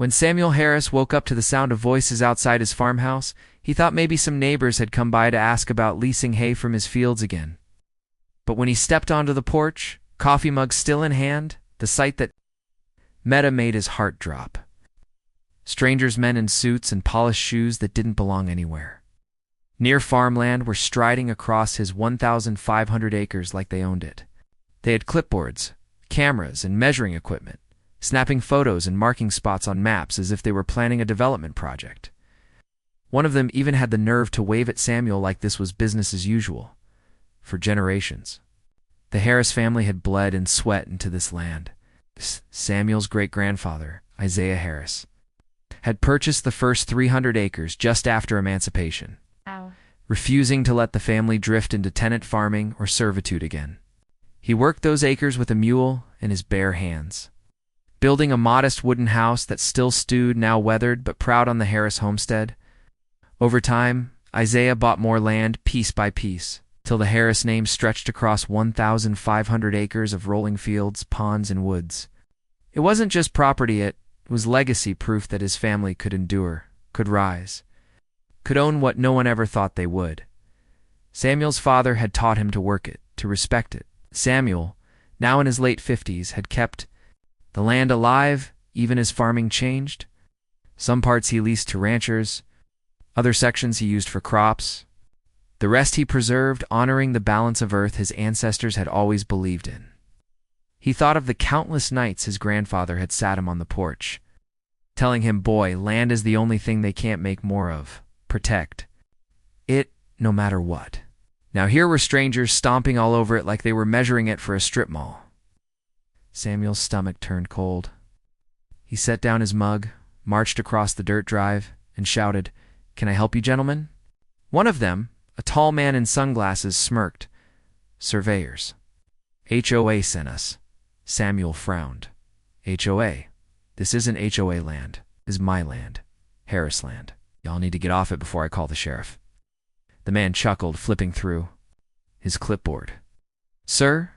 When Samuel Harris woke up to the sound of voices outside his farmhouse, he thought maybe some neighbors had come by to ask about leasing hay from his fields again. But when he stepped onto the porch, coffee mug still in hand, the sight that met him made his heart drop. Strangers, men in suits and polished shoes that didn't belong anywhere. Near farmland were striding across his 1,500 acres like they owned it. They had clipboards, cameras, and measuring equipment, snapping photos and marking spots on maps as if they were planning a development project. One of them even had the nerve to wave at Samuel like this was business as usual. For generations, the Harris family had bled and sweat into this land. Samuel's great-grandfather, Isaiah Harris, had purchased the first 300 acres just after emancipation, refusing to let the family drift into tenant farming or servitude again. He worked those acres with a mule in his bare hands, building a modest wooden house that still stewed, now weathered but proud on the Harris homestead. Over time, Isaiah bought more land piece by piece, till the Harris name stretched across 1,500 acres of rolling fields, ponds, and woods. It wasn't just property, it was legacy proof that his family could endure, could rise, could own what no one ever thought they would. Samuel's father had taught him to work it, to respect it. Samuel, now in his late 50s, had kept the land alive even as farming changed. Some parts he leased to ranchers, other sections he used for crops. The rest he preserved, honoring the balance of earth his ancestors had always believed in. He thought of the countless nights his grandfather had sat him on the porch, telling him, "Boy, land is the only thing they can't make more of. Protect it no matter what." Now here were strangers stomping all over it like they were measuring it for a strip mall. Samuel's stomach turned cold. He set down his mug, marched across the dirt drive, and shouted, "Can I help you, gentlemen?" One of them, a tall man in sunglasses, smirked. "Surveyors. HOA sent us." Samuel frowned. "HOA? This isn't HOA land. This is my land. Harris land. Y'all need to get off it before I call the sheriff." The man chuckled, flipping through his clipboard. "Sir,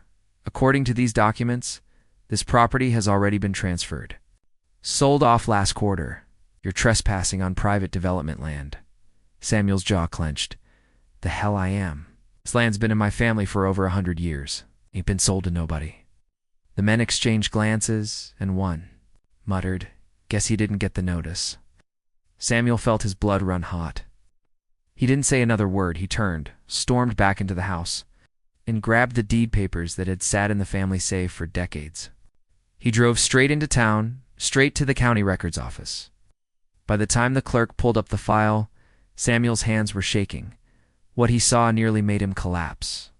according to these documents, this property has already been transferred. Sold off last quarter. You're trespassing on private development land." Samuel's jaw clenched. "The hell I am. This land's been in my family for over 100 years. Ain't been sold to nobody." The men exchanged glances, and one muttered, "Guess he didn't get the notice." Samuel felt his blood run hot. He didn't say another word. He turned, stormed back into the house, and grabbed the deed papers that had sat in the family safe for decades. He drove straight into town, straight to the county records office. By the time the clerk pulled up the file, Samuel's hands were shaking. What he saw nearly made him collapse.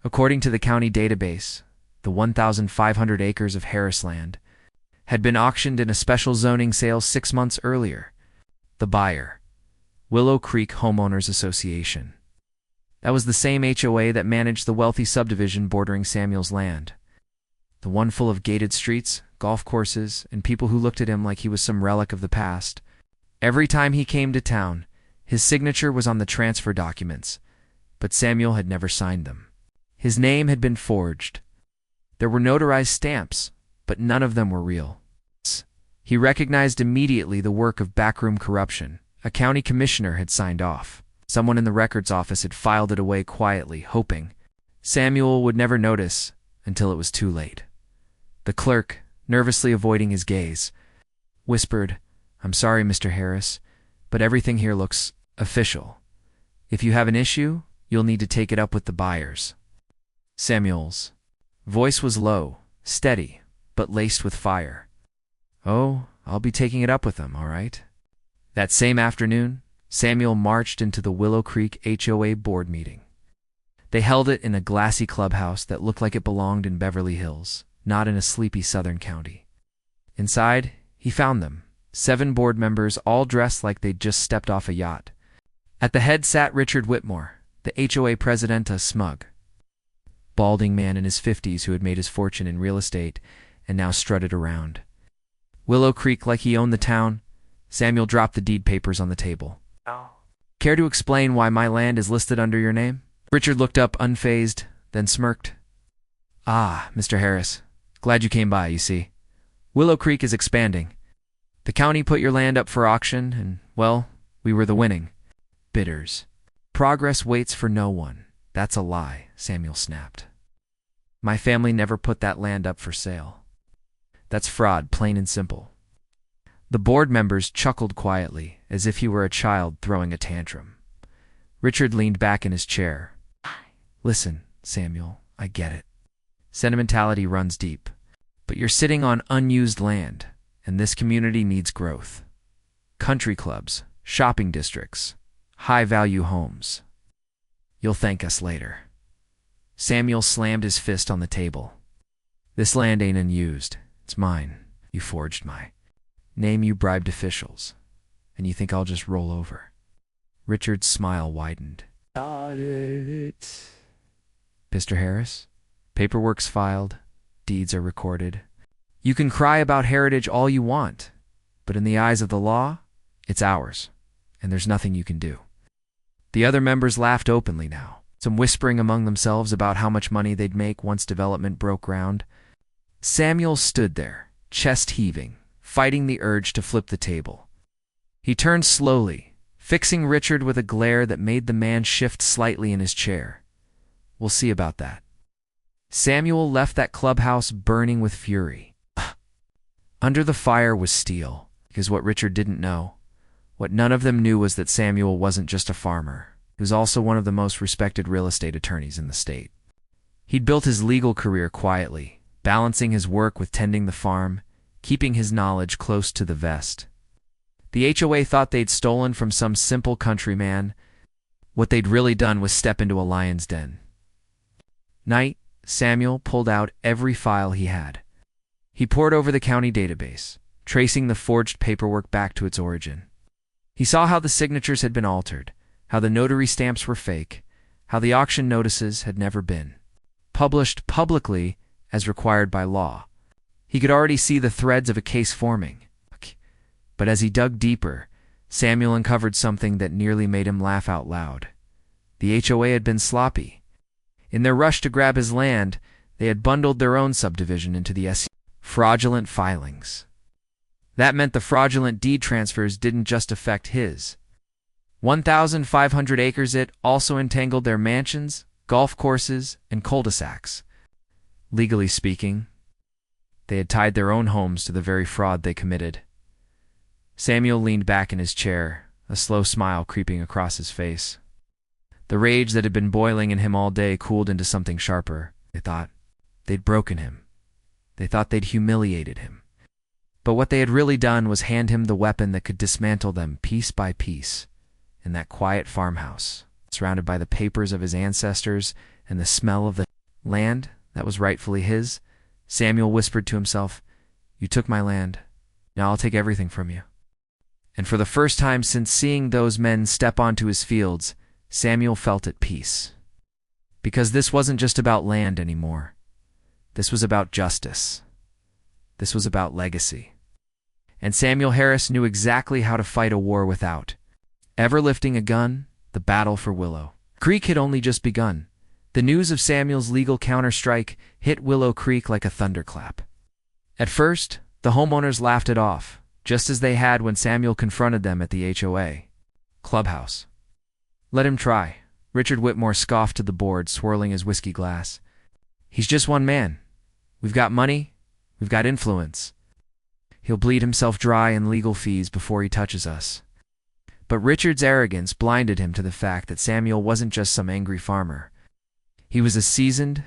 According to the county database, the 1,500 acres of Harris land had been auctioned in a special zoning sale 6 months earlier. The buyer, Willow Creek Homeowners Association. That was the same HOA that managed the wealthy subdivision bordering Samuel's land. The one full of gated streets, golf courses, and people who looked at him like he was some relic of the past. Every time he came to town, his signature was on the transfer documents, but Samuel had never signed them. His name had been forged. There were notarized stamps, but none of them were real. He recognized immediately the work of backroom corruption. A county commissioner had signed off. Someone in the records office had filed it away quietly, hoping Samuel would never notice until it was too late. The clerk, nervously avoiding his gaze, whispered, "I'm sorry, Mr. Harris, but everything here looks official. If you have an issue, you'll need to take it up with the buyers." Samuel's voice was low, steady, but laced with fire. "Oh, I'll be taking it up with them, all right." That same afternoon, Samuel marched into the Willow Creek HOA board meeting. They held it in a glassy clubhouse that looked like it belonged in Beverly Hills, not in a sleepy southern county. Inside, he found them, 7 board members all dressed like they'd just stepped off a yacht. At the head sat Richard Whitmore, the HOA president, a smug, balding man in his 50s who had made his fortune in real estate and now strutted around Willow Creek like he owned the town. Samuel dropped the deed papers on the table. Oh. "Care to explain why my land is listed under your name?" Richard looked up unfazed, then smirked. "Ah, Mr. Harris. Glad you came by, you see. Willow Creek is expanding. The county put your land up for auction, and, well, we were the winning bidders. Progress waits for no one. That's a lie, Samuel snapped. My family never put that land up for sale. That's fraud, plain and simple. The board members chuckled quietly, as if he were a child throwing a tantrum. Richard leaned back in his chair. Listen, Samuel, I get it. Sentimentality runs deep. But you're sitting on unused land, and this community needs growth. Country clubs, shopping districts, high-value homes. You'll thank us later. Samuel slammed his fist on the table. This land ain't unused. It's mine. You forged my name, you bribed officials. And you think I'll just roll over? Richard's smile widened. Got it. Mr. Harris, paperwork's filed, deeds are recorded. You can cry about heritage all you want, but in the eyes of the law, it's ours, and there's nothing you can do. The other members laughed openly now, some whispering among themselves about how much money they'd make once development broke ground. Samuel stood there, chest heaving, fighting the urge to flip the table. He turned slowly, fixing Richard with a glare that made the man shift slightly in his chair. We'll see about that. Samuel left that clubhouse burning with fury. Under the fire was steel, because what Richard didn't know, what none of them knew, was that Samuel wasn't just a farmer. He was also one of the most respected real estate attorneys in the state. He'd built his legal career quietly, balancing his work with tending the farm, keeping his knowledge close to the vest. The HOA thought they'd stolen from some simple countryman. What they'd really done was step into a lion's den. Night, Samuel pulled out every file he had. He pored over the county database, tracing the forged paperwork back to its origin. He saw how the signatures had been altered, how the notary stamps were fake, how the auction notices had never been published publicly as required by law. He could already see the threads of a case forming. But as he dug deeper, Samuel uncovered something that nearly made him laugh out loud. The HOA had been sloppy. In their rush to grab his land, they had bundled their own subdivision into the fraudulent filings. That meant the fraudulent deed transfers didn't just affect his 1,500 acres. It also entangled their mansions, golf courses, and cul-de-sacs. Legally speaking, they had tied their own homes to the very fraud they committed. Samuel leaned back in his chair, a slow smile creeping across his face. The rage that had been boiling in him all day cooled into something sharper. They thought they'd broken him. They thought they'd humiliated him. But what they had really done was hand him the weapon that could dismantle them piece by piece in that quiet farmhouse, surrounded by the papers of his ancestors and the smell of the land that was rightfully his. Samuel whispered to himself, "You took my land. Now I'll take everything from you." And for the first time since seeing those men step onto his fields, Samuel felt at peace. Because this wasn't just about land anymore. This was about justice. This was about legacy. And Samuel Harris knew exactly how to fight a war without ever lifting a gun. The battle for Willow Creek had only just begun. The news of Samuel's legal counterstrike hit Willow Creek like a thunderclap. At first, the homeowners laughed it off, just as they had when Samuel confronted them at the HOA clubhouse. "Let him try," Richard Whitmore scoffed to the board, swirling his whiskey glass. "He's just one man. We've got money. We've got influence. He'll bleed himself dry in legal fees before he touches us." But Richard's arrogance blinded him to the fact that Samuel wasn't just some angry farmer. He was a seasoned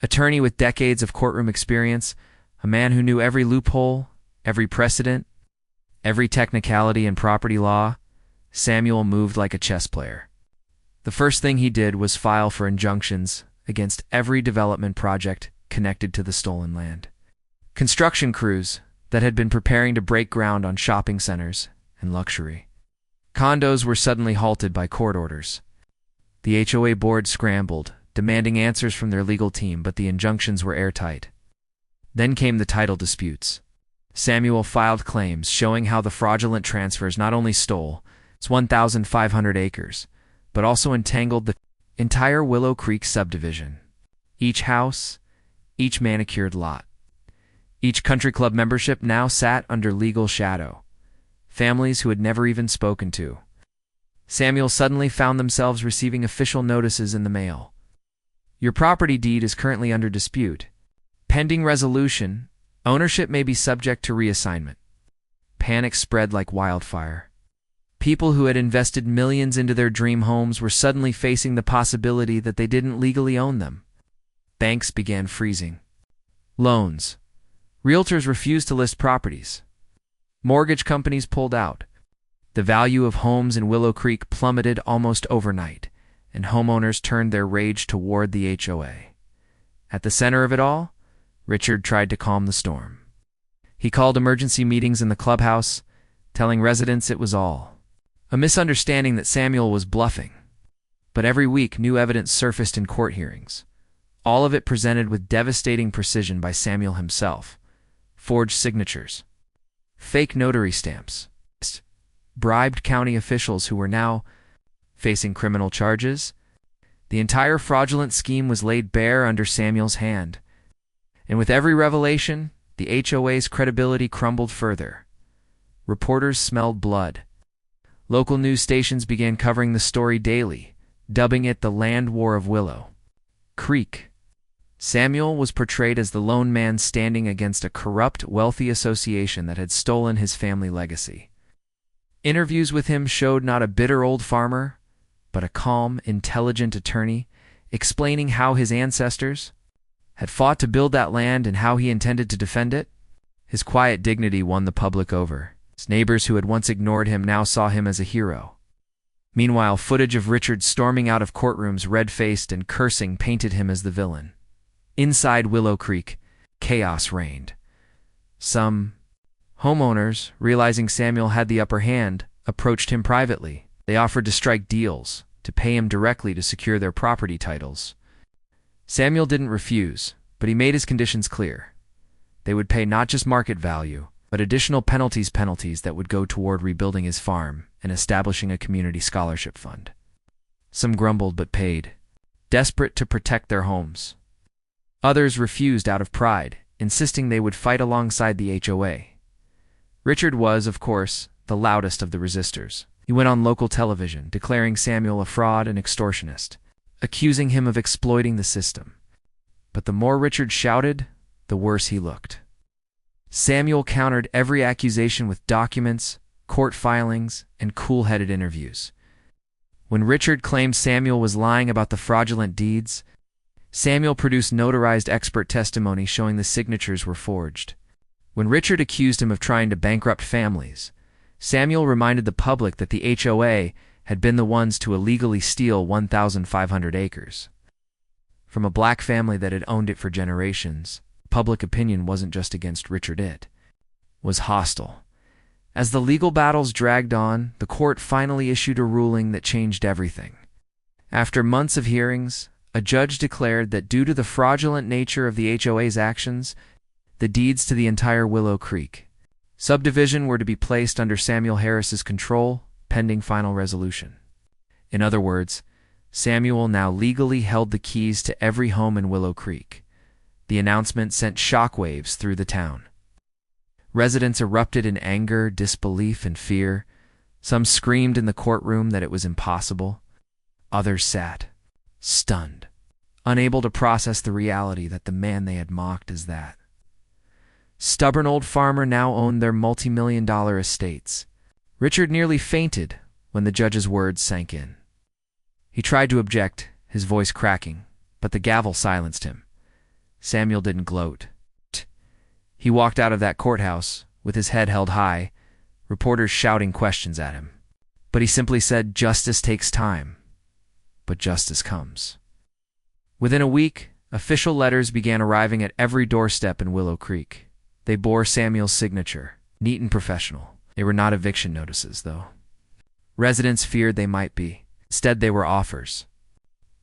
attorney with decades of courtroom experience, a man who knew every loophole, every precedent, every technicality in property law. Samuel moved like a chess player. The first thing he did was file for injunctions against every development project connected to the stolen land. Construction crews that had been preparing to break ground on shopping centers and luxury condos were suddenly halted by court orders. The HOA board scrambled, demanding answers from their legal team, but the injunctions were airtight. Then came the title disputes. Samuel filed claims showing how the fraudulent transfers not only stole its 1,500 acres, but also entangled the entire Willow Creek subdivision. Each house, each manicured lot, Each country club membership now sat under legal shadow. Families who had never even spoken to Samuel suddenly found themselves receiving official notices in the mail. Your property deed is currently under dispute. Pending resolution, ownership may be subject to reassignment. Panic spread like wildfire. People who had invested millions into their dream homes were suddenly facing the possibility that they didn't legally own them. Banks began freezing loans. Realtors refused to list properties. Mortgage companies pulled out. The value of homes in Willow Creek plummeted almost overnight, and homeowners turned their rage toward the HOA. At the center of it all, Richard tried to calm the storm. He called emergency meetings in the clubhouse, telling residents it was all a misunderstanding, that Samuel was bluffing. But every week, new evidence surfaced in court hearings, all of it presented with devastating precision by Samuel himself. Forged signatures, fake notary stamps, bribed county officials who were now facing criminal charges. The entire fraudulent scheme was laid bare under Samuel's hand. And with every revelation, the HOA's credibility crumbled further. Reporters smelled blood. Local news stations began covering the story daily, dubbing it the Land War of Willow Creek. Samuel was portrayed as the lone man standing against a corrupt, wealthy association that had stolen his family legacy. Interviews with him showed not a bitter old farmer, but a calm, intelligent attorney, explaining how his ancestors had fought to build that land and how he intended to defend it. His quiet dignity won the public over. His neighbors who had once ignored him now saw him as a hero. Meanwhile, footage of Richard storming out of courtrooms red-faced and cursing painted him as the villain. Inside Willow Creek, chaos reigned. Some homeowners, realizing Samuel had the upper hand, approached him privately. They offered to strike deals, to pay him directly to secure their property titles. Samuel didn't refuse, but he made his conditions clear. They would pay not just market value, but additional penalties that would go toward rebuilding his farm and establishing a community scholarship fund. Some grumbled but paid, desperate to protect their homes. Others refused out of pride, insisting they would fight alongside the HOA. Richard was, of course, the loudest of the resistors. He went on local television, declaring Samuel a fraud and extortionist, accusing him of exploiting the system. But the more Richard shouted, the worse he looked. Samuel countered every accusation with documents, court filings, and cool-headed interviews. When Richard claimed Samuel was lying about the fraudulent deeds, Samuel produced notarized expert testimony showing the signatures were forged. When Richard accused him of trying to bankrupt families, Samuel reminded the public that the HOA had been the ones to illegally steal 1,500 acres. From a black family that had owned it for generations, public opinion wasn't just against Richard, it was hostile. As the legal battles dragged on, the court finally issued a ruling that changed everything. After months of hearings, a judge declared that due to the fraudulent nature of the HOA's actions, the deeds to the entire Willow Creek subdivision were to be placed under Samuel Harris's control, pending final resolution. In other words, Samuel now legally held the keys to every home in Willow Creek. The announcement sent shockwaves through the town. Residents erupted in anger, disbelief, and fear. Some screamed in the courtroom that it was impossible. Others sat, stunned, unable to process the reality that the man they had mocked as that stubborn old farmer now owned their multi-million-dollar estates. Richard nearly fainted when the judge's words sank in. He tried to object, his voice cracking, but the gavel silenced him. Samuel didn't gloat. He walked out of that courthouse with his head held high, reporters shouting questions at him. But he simply said, "Justice takes time, but justice comes." Within a week, official letters began arriving at every doorstep in Willow Creek. They bore Samuel's signature, neat and professional. They were not eviction notices, though. Residents feared they might be. Instead, they were offers.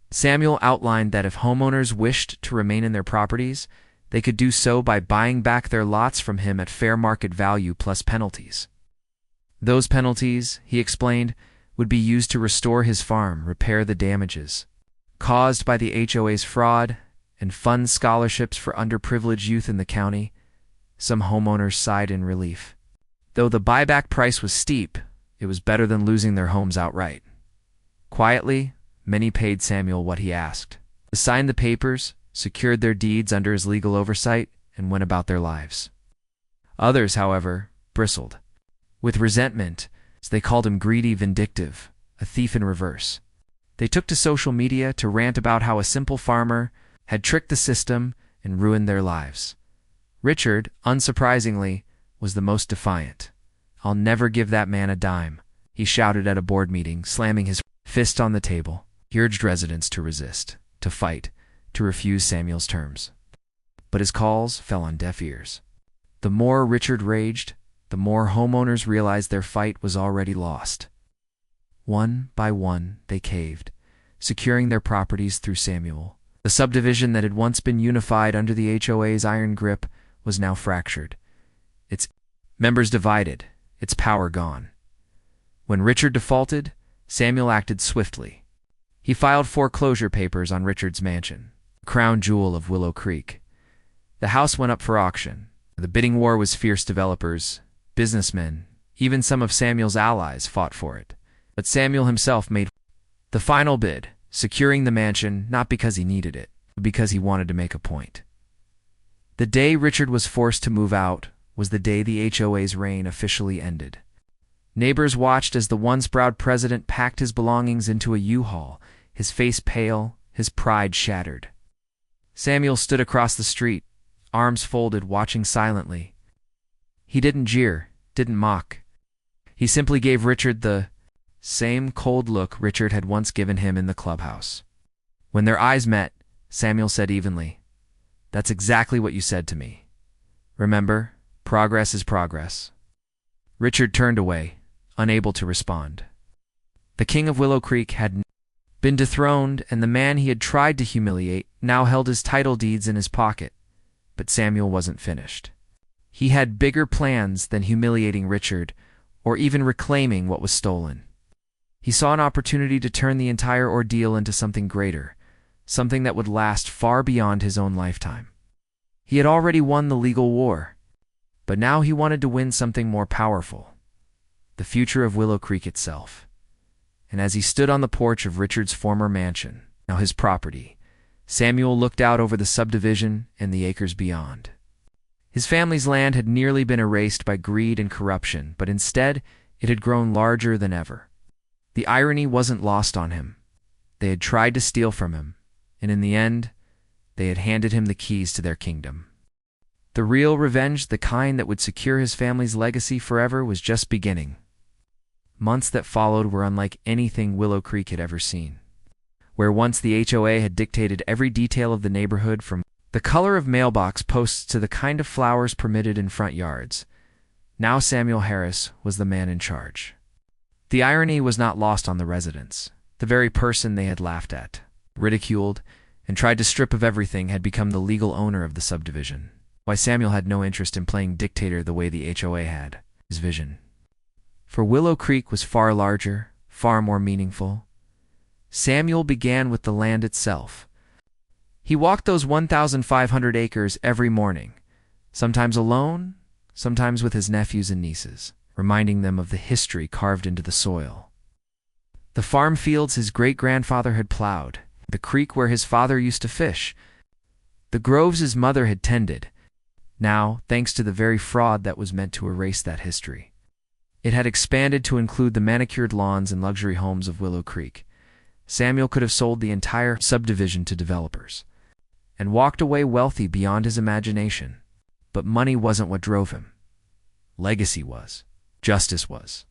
Samuel outlined that if homeowners wished to remain in their properties, they could do so by buying back their lots from him at fair market value plus penalties. Those penalties, he explained, would be used to restore his farm, repair the damages caused by the HOA's fraud, and fund scholarships for underprivileged youth in the county. Some homeowners sighed in relief. Though the buyback price was steep, it was better than losing their homes outright. Quietly, many paid Samuel what he asked. They signed the papers, secured their deeds under his legal oversight, and went about their lives. Others, however, bristled with resentment, as they called him greedy, vindictive, a thief in reverse. They took to social media to rant about how a simple farmer had tricked the system and ruined their lives. Richard, unsurprisingly, was the most defiant. "I'll never give that man a dime," he shouted at a board meeting, slamming his fist on the table. He urged residents to resist, to fight, to refuse Samuel's terms. But his calls fell on deaf ears. The more Richard raged, the more homeowners realized their fight was already lost. One by one, they caved, securing their properties through Samuel. The subdivision that had once been unified under the HOA's iron grip was now fractured, its members divided, its power gone. When Richard defaulted, Samuel acted swiftly. He filed foreclosure papers on Richard's mansion, the crown jewel of Willow Creek. The house went up for auction. The bidding war was fierce. Developers, businessmen, even some of Samuel's allies fought for it. But Samuel himself made the final bid, securing the mansion not because he needed it, but because he wanted to make a point. The day Richard was forced to move out was the day the HOA's reign officially ended. Neighbors watched as the once proud president packed his belongings into a U-Haul, his face pale, his pride shattered. Samuel stood across the street, arms folded, watching silently. He didn't jeer, didn't mock. He simply gave Richard the same cold look Richard had once given him in the clubhouse. When their eyes met, Samuel said evenly, "That's exactly what you said to me. Remember, progress is progress." Richard turned away, unable to respond. The king of Willow Creek had been dethroned, and the man he had tried to humiliate now held his title deeds in his pocket. But Samuel wasn't finished. He had bigger plans than humiliating Richard, or even reclaiming what was stolen. He saw an opportunity to turn the entire ordeal into something greater, something that would last far beyond his own lifetime. He had already won the legal war, but now he wanted to win something more powerful, the future of Willow Creek itself. And as he stood on the porch of Richard's former mansion, now his property, Samuel looked out over the subdivision and the acres beyond. His family's land had nearly been erased by greed and corruption, but instead it had grown larger than ever. The irony wasn't lost on him. They had tried to steal from him, and in the end, they had handed him the keys to their kingdom. The real revenge, the kind that would secure his family's legacy forever, was just beginning. Months that followed were unlike anything Willow Creek had ever seen. Where once the HOA had dictated every detail of the neighborhood, from the color of mailbox posts to the kind of flowers permitted in front yards, now Samuel Harris was the man in charge. The irony was not lost on the residents. The very person they had laughed at, ridiculed, and tried to strip of everything had become the legal owner of the subdivision. Why Samuel had no interest in playing dictator the way the HOA had. His vision for Willow Creek was far larger, far more meaningful. Samuel began with the land itself. He walked those 1,500 acres every morning, sometimes alone, sometimes with his nephews and nieces, reminding them of the history carved into the soil. The farm fields his great-grandfather had plowed, the creek where his father used to fish, the groves his mother had tended. Now, thanks to the very fraud that was meant to erase that history, it had expanded to include the manicured lawns and luxury homes of Willow Creek. Samuel could have sold the entire subdivision to developers and walked away wealthy beyond his imagination. But money wasn't what drove him. Legacy was. Justice was.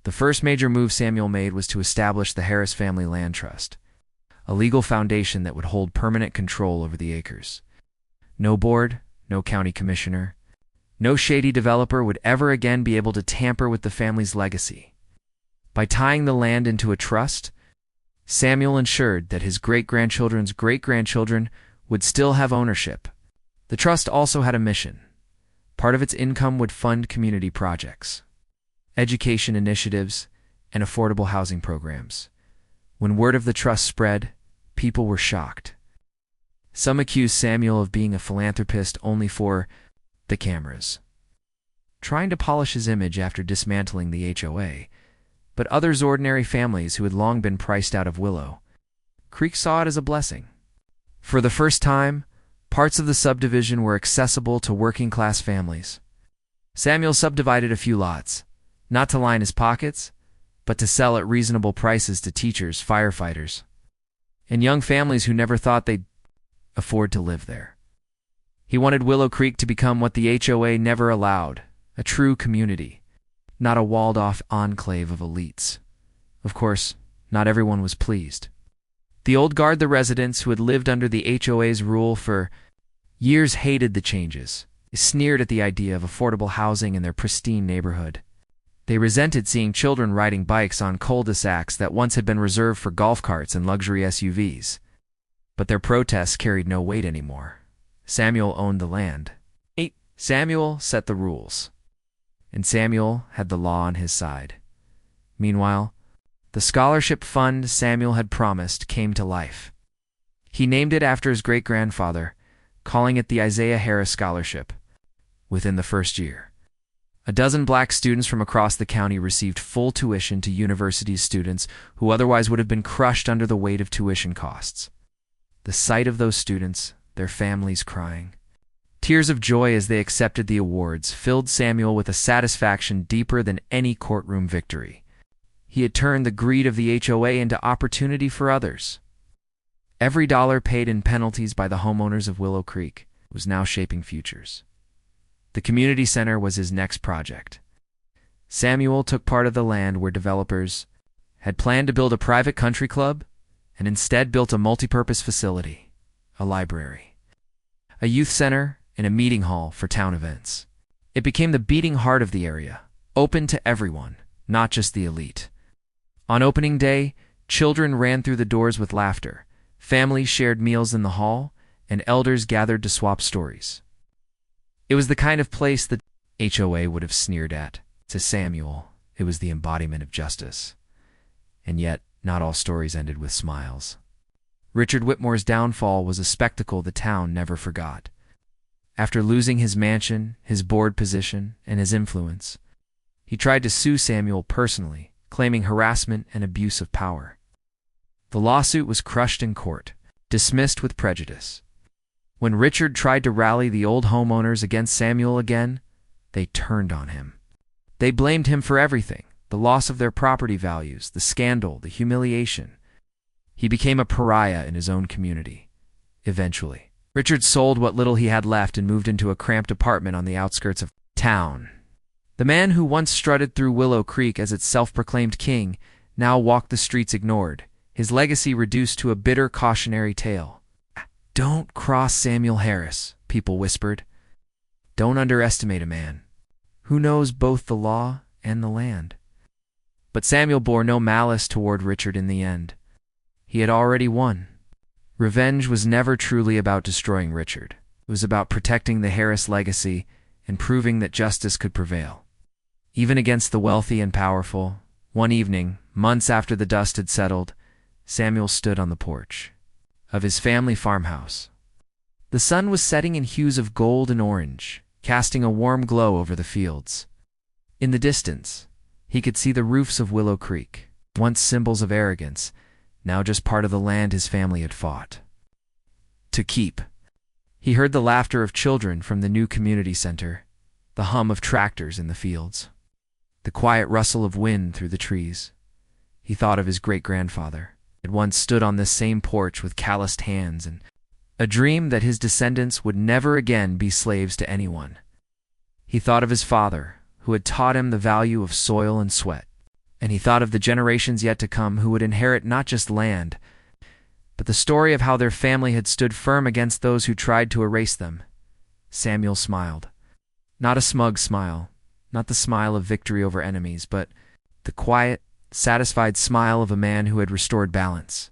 The first major move Samuel made was to establish the Harris Family Land Trust, a legal foundation that would hold permanent control over the acres. No board, no county commissioner, no shady developer would ever again be able to tamper with the family's legacy. By tying the land into a trust, Samuel ensured that his great-grandchildren's great-grandchildren would still have ownership. The trust also had a mission. Part of its income would fund community projects, education initiatives, and affordable housing programs. When word of the trust spread, people were shocked. Some accused Samuel of being a philanthropist only for the cameras. Trying to polish his image after dismantling the HOA, but others ordinary families who had long been priced out of Willow Creek saw it as a blessing. For the first time, parts of the subdivision were accessible to working-class families. Samuel subdivided a few lots, not to line his pockets, but to sell at reasonable prices to teachers, firefighters, and young families who never thought they'd afford to live there. He wanted Willow Creek to become what the HOA never allowed, a true community, not a walled-off enclave of elites. Of course, not everyone was pleased. The old guard, the residents who had lived under the HOA's rule for years, hated the changes. They sneered at the idea of affordable housing in their pristine neighborhood. They resented seeing children riding bikes on cul-de-sacs that once had been reserved for golf carts and luxury SUVs. But their protests carried no weight anymore. Samuel owned the land. Samuel set the rules. And Samuel had the law on his side. Meanwhile, the scholarship fund Samuel had promised came to life. He named it after his great-grandfather, calling it the Isaiah Harris Scholarship. Within the first year, a dozen black students from across the county received full tuition to university students who otherwise would have been crushed under the weight of tuition costs. The sight of those students, their families crying, tears of joy as they accepted the awards, filled Samuel with a satisfaction deeper than any courtroom victory. He had turned the greed of the HOA into opportunity for others. Every dollar paid in penalties by the homeowners of Willow Creek was now shaping futures. The community center was his next project. Samuel took part of the land where developers had planned to build a private country club and instead built a multipurpose facility, a library, a youth center, and a meeting hall for town events. It became the beating heart of the area, open to everyone, not just the elite. On opening day, children ran through the doors with laughter, families shared meals in the hall, and elders gathered to swap stories. It was the kind of place that HOA would have sneered at. To Samuel, it was the embodiment of justice. And yet, not all stories ended with smiles. Richard Whitmore's downfall was a spectacle the town never forgot. After losing his mansion, his board position, and his influence, he tried to sue Samuel personally, claiming harassment and abuse of power. The lawsuit was crushed in court, dismissed with prejudice. When Richard tried to rally the old homeowners against Samuel again, they turned on him. They blamed him for everything: the loss of their property values, the scandal, the humiliation. He became a pariah in his own community. Eventually, Richard sold what little he had left and moved into a cramped apartment on the outskirts of town. The man who once strutted through Willow Creek as its self-proclaimed king now walked the streets ignored, his legacy reduced to a bitter cautionary tale. "Don't cross Samuel Harris," people whispered. "Don't underestimate a man who knows both the law and the land." But Samuel bore no malice toward Richard in the end. He had already won. Revenge was never truly about destroying Richard. It was about protecting the Harris legacy and proving that justice could prevail. Even against the wealthy and powerful, one evening, months after the dust had settled, Samuel stood on the porch of his family farmhouse. The sun was setting in hues of gold and orange, casting a warm glow over the fields. In the distance, he could see the roofs of Willow Creek, once symbols of arrogance, now just part of the land his family had fought to keep. He heard the laughter of children from the new community center, the hum of tractors in the fields, the quiet rustle of wind through the trees. He thought of his great-grandfather, had once stood on this same porch with calloused hands, and a dream that his descendants would never again be slaves to anyone. He thought of his father, who had taught him the value of soil and sweat, and he thought of the generations yet to come who would inherit not just land, but the story of how their family had stood firm against those who tried to erase them. Samuel smiled. Not a smug smile, not the smile of victory over enemies, but the quiet, satisfied smile of a man who had restored balance.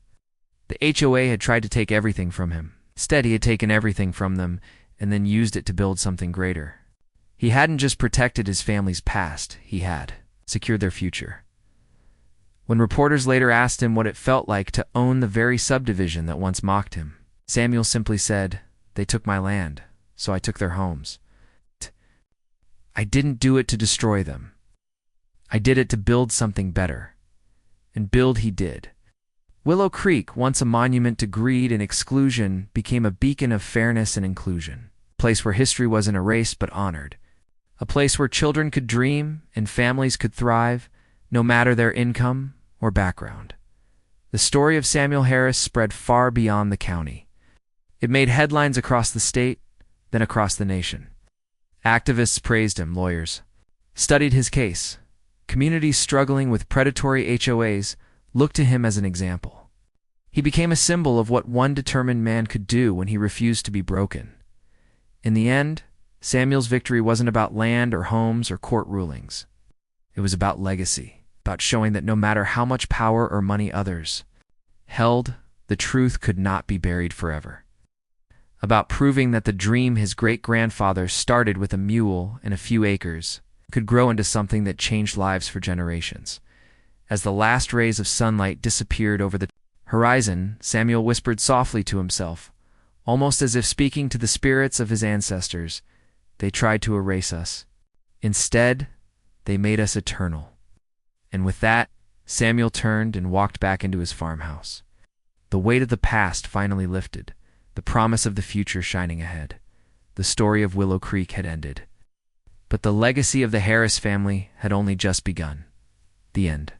The HOA had tried to take everything from him. Instead, he had taken everything from them and then used it to build something greater. He hadn't just protected his family's past, he had secured their future. When reporters later asked him what it felt like to own the very subdivision that once mocked him, Samuel simply said, "They took my land, so I took their homes." I didn't do it to destroy them. I did it to build something better. And build he did. Willow Creek, once a monument to greed and exclusion, became a beacon of fairness and inclusion. A place where history wasn't erased but honored. A place where children could dream and families could thrive, no matter their income or background. The story of Samuel Harris spread far beyond the county. It made headlines across the state, then across the nation. Activists praised him, lawyers studied his case. Communities struggling with predatory HOAs looked to him as an example. He became a symbol of what one determined man could do when he refused to be broken. In the end, Samuel's victory wasn't about land or homes or court rulings. It was about legacy, about showing that no matter how much power or money others held, the truth could not be buried forever. About proving that the dream his great-grandfather started with a mule and a few acres could grow into something that changed lives for generations. As the last rays of sunlight disappeared over the horizon, Samuel whispered softly to himself, almost as if speaking to the spirits of his ancestors. They tried to erase us. Instead, they made us eternal. And with that, Samuel turned and walked back into his farmhouse. The weight of the past finally lifted, the promise of the future shining ahead. The story of Willow Creek had ended. But the legacy of the Harris family had only just begun. The end.